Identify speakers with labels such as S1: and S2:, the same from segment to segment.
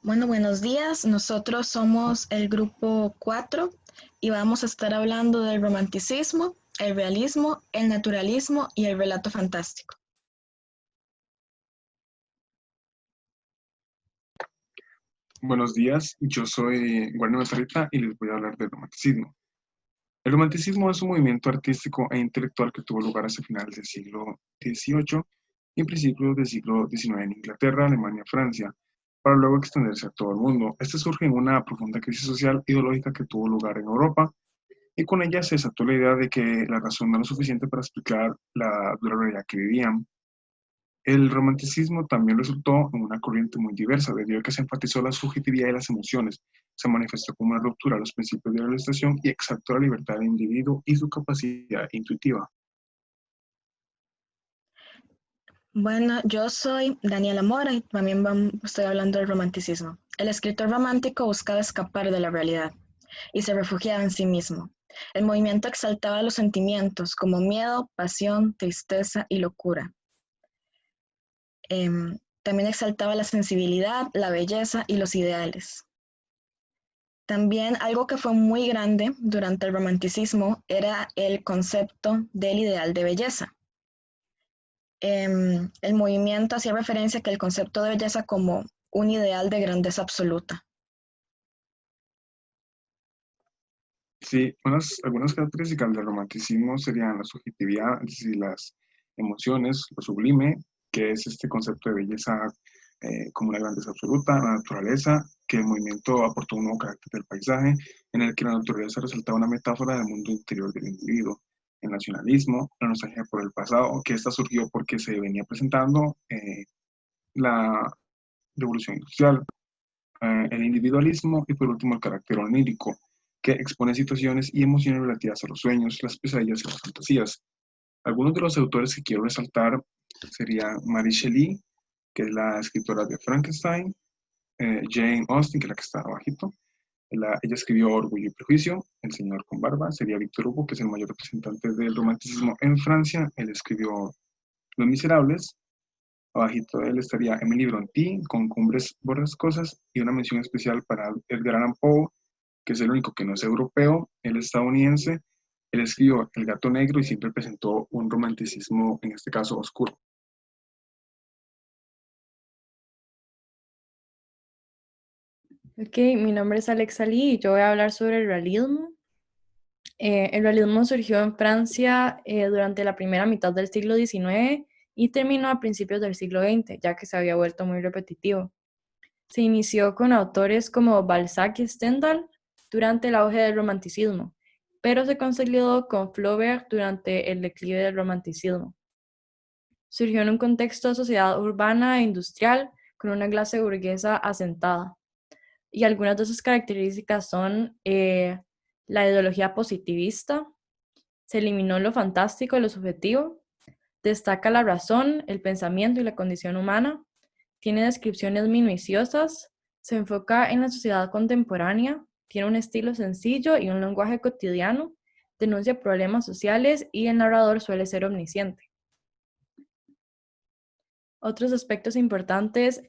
S1: Bueno, buenos días. Nosotros somos el grupo 4 y vamos a estar hablando del romanticismo, el realismo, el naturalismo y el relato fantástico.
S2: Buenos días, yo soy Guarne Mazarita y les voy a hablar del romanticismo. El romanticismo es un movimiento artístico e intelectual que tuvo lugar hacia finales del siglo XVIII y principios del siglo XIX en Inglaterra, Alemania y Francia, para luego extenderse a todo el mundo. Este surge en una profunda crisis social ideológica que tuvo lugar en Europa y con ella se desató la idea de que la razón no era suficiente para explicar la dura realidad que vivían. El romanticismo también resultó en una corriente muy diversa, debido a que se enfatizó la subjetividad de las emociones, se manifestó como una ruptura a los principios de la ilustración y exaltó la libertad del individuo y su capacidad intuitiva.
S1: Bueno, yo soy Daniela Mora y también estoy hablando del romanticismo. El escritor romántico buscaba escapar de la realidad y se refugiaba en sí mismo. El movimiento exaltaba los sentimientos como miedo, pasión, tristeza y locura. También exaltaba la sensibilidad, la belleza y los ideales. También algo que fue muy grande durante el romanticismo era el concepto del ideal de belleza. El movimiento hacía referencia a que el concepto de belleza como un ideal de grandeza absoluta.
S2: Sí, algunas características del romanticismo serían la subjetividad, es decir, las emociones, lo sublime, que es este concepto de belleza como una grandeza absoluta, la naturaleza, que el movimiento aportó un nuevo carácter del paisaje, en el que la naturaleza resaltaba una metáfora del mundo interior del individuo. El nacionalismo, la nostalgia por el pasado, que esta surgió porque se venía presentando la revolución industrial, el individualismo y por último el carácter onírico, que expone situaciones y emociones relativas a los sueños, las pesadillas y las fantasías. Algunos de los autores que quiero resaltar serían Mary Shelley, que es la escritora de Frankenstein, Jane Austen, que es la que está abajito. Ella escribió Orgullo y Prejuicio, El Señor con Barba, sería Víctor Hugo, que es el mayor representante del romanticismo en Francia. Él escribió Los Miserables. Abajito de él estaría Emily Brontë, con Cumbres Borrascosas, y una mención especial para Edgar Allan Poe, que es el único que no es europeo, él es estadounidense. Él escribió El Gato Negro y siempre presentó un romanticismo, en este caso, oscuro.
S3: Ok, mi nombre es Alexa Lee y yo voy a hablar sobre el realismo. El realismo surgió en Francia durante la primera mitad del siglo XIX y terminó a principios del siglo XX, ya que se había vuelto muy repetitivo. Se inició con autores como Balzac y Stendhal durante el auge del romanticismo, pero se consolidó con Flaubert durante el declive del romanticismo. Surgió en un contexto de sociedad urbana e industrial con una clase burguesa asentada. Y algunas de sus características son la ideología positivista, se eliminó lo fantástico y lo subjetivo, destaca la razón, el pensamiento y la condición humana, tiene descripciones minuciosas, se enfoca en la sociedad contemporánea, tiene un estilo sencillo y un lenguaje cotidiano, denuncia problemas sociales y el narrador suele ser omnisciente. Otros aspectos importantes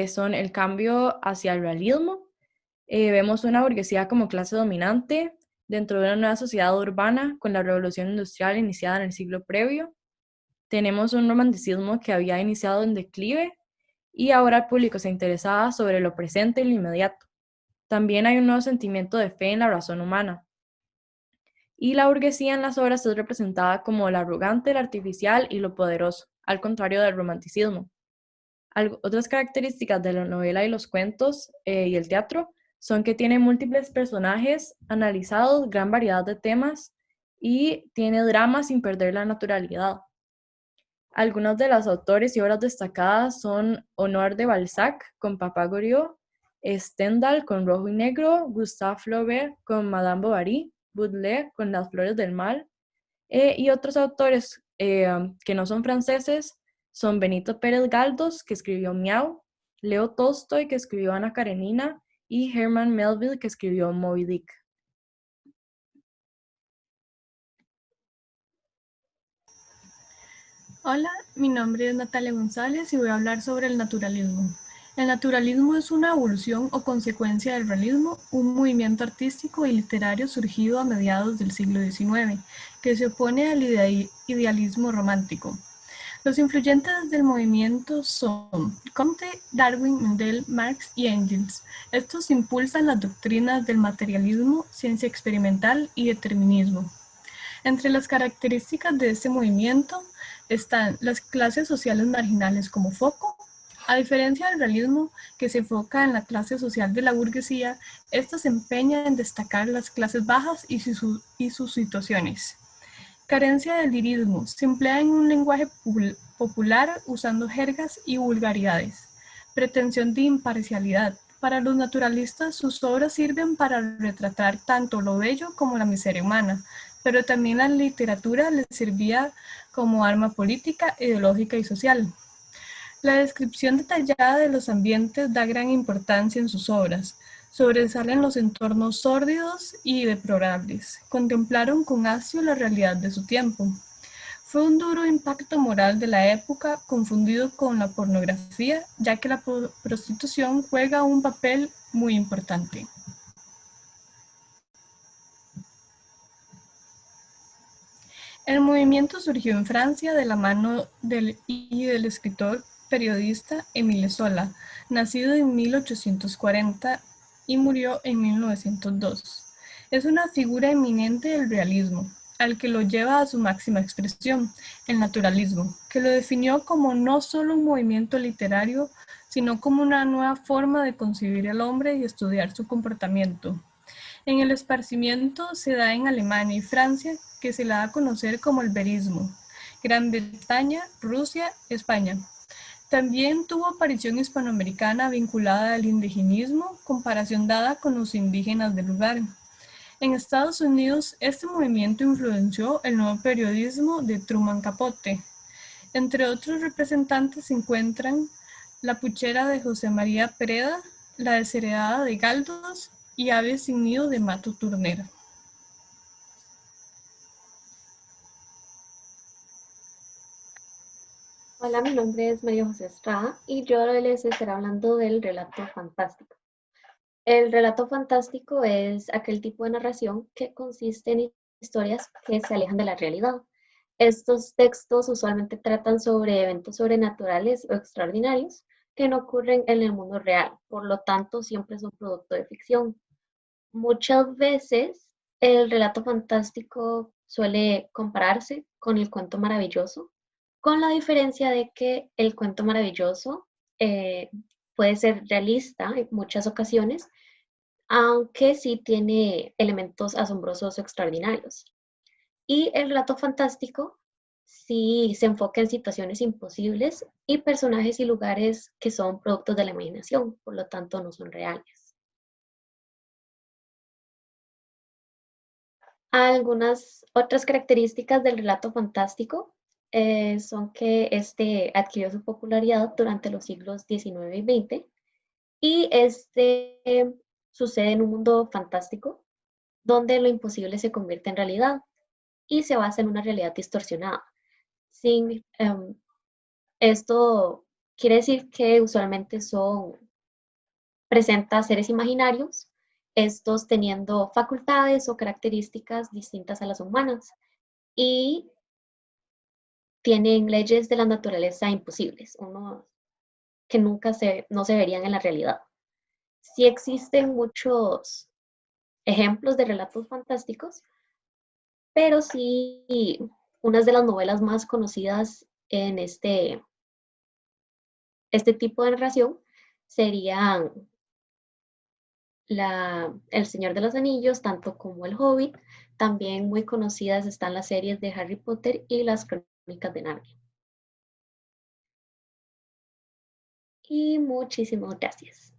S3: son el cambio hacia el realismo. Vemos una burguesía como clase dominante dentro de una nueva sociedad urbana con la revolución industrial iniciada en el siglo previo. Tenemos un romanticismo que había iniciado en declive y ahora el público se interesaba sobre lo presente y lo inmediato. También hay un nuevo sentimiento de fe en la razón humana. Y la burguesía en las obras es representada como la arrogante, la artificial y lo poderoso, al contrario del romanticismo. Otras características de la novela y los cuentos y el teatro son que tiene múltiples personajes analizados, gran variedad de temas y tiene drama sin perder la naturalidad. Algunos de los autores y obras destacadas son Honor de Balzac con Papa Goriot, Stendhal con Rojo y Negro, Gustave Flaubert con Madame Bovary, Baudelaire con Las Flores del Mal, y otros autores que no son franceses son Benito Pérez Galdós, que escribió Miau, Leo Tolstoy, que escribió Ana Karenina, y Herman Melville, que escribió Moby Dick.
S4: Hola, mi nombre es Natalia González y voy a hablar sobre el naturalismo. El naturalismo es una evolución o consecuencia del realismo, un movimiento artístico y literario surgido a mediados del siglo XIX, que se opone al idealismo romántico. Los influyentes del movimiento son Comte, Darwin, Mendel, Marx y Engels. Estos impulsan las doctrinas del materialismo, ciencia experimental y determinismo. Entre las características de este movimiento están las clases sociales marginales como foco. A diferencia del realismo, que se enfoca en la clase social de la burguesía, esta se empeña en destacar las clases bajas y sus situaciones. Carencia del lirismo. Se emplea en un lenguaje popular usando jergas y vulgaridades. Pretensión de imparcialidad. Para los naturalistas, sus obras sirven para retratar tanto lo bello como la miseria humana, pero también la literatura les servía como arma política, ideológica y social. La descripción detallada de los ambientes da gran importancia en sus obras. Sobresalen los entornos sórdidos y deplorables. Contemplaron con asio la realidad de su tiempo. Fue un duro impacto moral de la época, confundido con la pornografía, ya que la prostitución juega un papel muy importante. El movimiento surgió en Francia de la mano del escritor periodista Émile Zola, nacido en 1840 y murió en 1902. Es una figura eminente del realismo, al que lo lleva a su máxima expresión, el naturalismo, que lo definió como no solo un movimiento literario, sino como una nueva forma de concebir el hombre y estudiar su comportamiento. En el esparcimiento se da en Alemania y Francia, que se la da a conocer como el verismo, Gran Bretaña, Rusia, España. También tuvo aparición hispanoamericana vinculada al indigenismo, comparación dada con los indígenas del lugar. En Estados Unidos, este movimiento influenció el nuevo periodismo de Truman Capote. Entre otros representantes se encuentran La Puchera de José María Pereda, La Desheredada de Galdós y Aves sin nido de Mato Turner.
S5: Hola, mi nombre es María José Estrada y yo les estaré hablando del relato fantástico. El relato fantástico es aquel tipo de narración que consiste en historias que se alejan de la realidad. Estos textos usualmente tratan sobre eventos sobrenaturales o extraordinarios que no ocurren en el mundo real, por lo tanto siempre son producto de ficción. Muchas veces el relato fantástico suele compararse con el cuento maravilloso, con la diferencia de que el cuento maravilloso eh, puede ser realista en muchas ocasiones, aunque sí tiene elementos asombrosos o extraordinarios. Y el relato fantástico sí se enfoca en situaciones imposibles y personajes y lugares que son productos de la imaginación, por lo tanto no son reales. Algunas otras características del relato fantástico son que este adquirió su popularidad durante los siglos XIX y XX y sucede en un mundo fantástico donde lo imposible se convierte en realidad y se basa en una realidad distorsionada. Esto quiere decir que usualmente presenta seres imaginarios, estos teniendo facultades o características distintas a las humanas y tienen leyes de la naturaleza imposibles, que no se verían en la realidad. Sí existen muchos ejemplos de relatos fantásticos, pero sí unas de las novelas más conocidas en este tipo de narración serían El Señor de los Anillos, tanto como El Hobbit. También muy conocidas están las series de Harry Potter y las Crónicas de Narnia. Y muchísimas gracias.